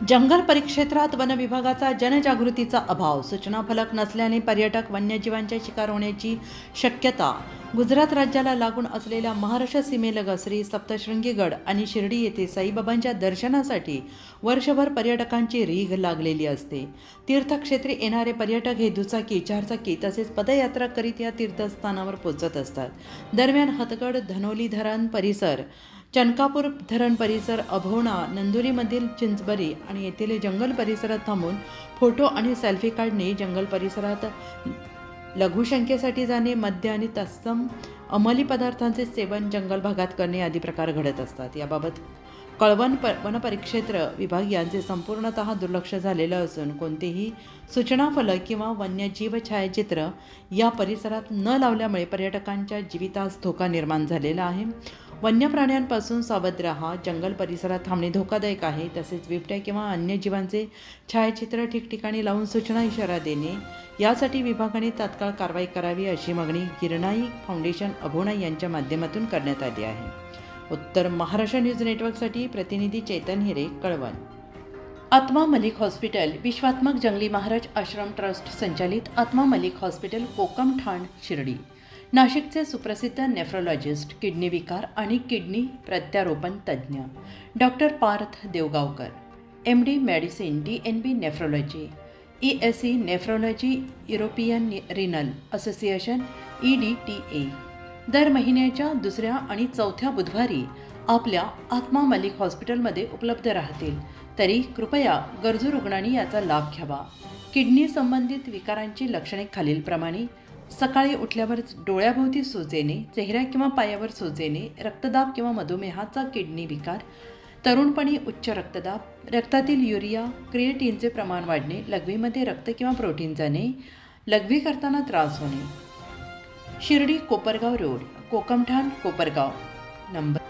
जंगल परिक्षेत्रात one विभागाचा जनजागृतीचा अभाव, सूचना फलक नसल्याने पर्यटक वन्यजीवांच्या शिकार होण्याची शक्यता. गुजरात राज्याला लागून असलेल्या महाराष्ट्र सीमेलगत श्री सप्तशृंगीगड आणि शिर्डी येथे साईबाबांच्या दर्शनासाठी वर्षभर पर्यटकांची रीघ लागलेली असते. तीर्थक्षेत्री येणारे पर्यटक हे दुचाकी, चारचाकी तसेच पदयात्रा करीत या तीर्थस्थानावर पोहोचत असतात. दरम्यान हतगड, धनोली धरण परिसर, चनकापूर धरण परिसर, अभोणा, नंदुरीमधील चिंचबरी आणि येथील जंगल परिसरात थांबून फोटो आणि सेल्फी काढणे, जंगल परिसरात लघुशंकेसाठी जाणे, मद्य आणि तत्सम अंमली पदार्थांचे सेवन जंगल भागात करणे आदी प्रकार घडत असतात. याबाबत कळवण वनपरिक्षेत्र विभाग यांचे संपूर्णतः दुर्लक्ष झालेलं असून कोणतेही सूचना फलक किंवा वन्यजीव छायाचित्र या परिसरात न लावल्यामुळे पर्यटकांच्या जीवितास धोका निर्माण झालेला आहे. वन्य प्राण्यांपासून सावध राहा, जंगल परिसरात थांबणे धोकादायक आहे. तसेच बिबट्या किंवा अन्य जीवांचे छायाचित्र ठिकठिकाणी लावून सूचना इशारा देणे, यासाठी विभागाने तात्काळ कारवाई करावी अशी मागणी गिरणाई फाउंडेशन अभोणा यांच्या माध्यमातून करण्यात आली आहे. उत्तर महाराष्ट्र न्यूज नेटवर्कसाठी प्रतिनिधी चेतन हिरे, कळवण. आत्मा मलिक हॉस्पिटल विश्वात्मक जंगली महाराज आश्रम ट्रस्ट संचालित आत्मा मलिक हॉस्पिटल, कोकमठाण, शिर्डी. नाशिकचे सुप्रसिद्ध नेफ्रोलॉजिस्ट, किडनी विकार आणि किडनी प्रत्यारोपण तज्ज्ञ doctor Parth Deogaonkar, MD medicine, DNB nephrology, ESE nephrology, European renal association EDTA दर महिन्याच्या दुसऱ्या आणि चौथ्या बुधवारी आपल्या आत्मा मलिक हॉस्पिटलमध्ये उपलब्ध राहतील. तरी कृपया गरजू रुग्णांनी याचा लाभ घ्यावा. किडनी संबंधित विकारांची लक्षणे खालीलप्रमाणे: सकाळी उठल्यावर डोळ्याभोवती सूज येणे, चेहऱ्या किंवा पायावर सूज येणे, रक्तदाब किंवा मधुमेहाचा किडनी विकार, तरुणपणी उच्च रक्तदाब, रक्तातील युरिया क्रिएटिनचे प्रमाण वाढणे, लघवीमध्ये रक्त किंवा प्रोटीन जाणे, लघवी करताना त्रास होणे. शिर्डी कोपरगाव रोड, कोकमठाण, कोपरगाव. नंबर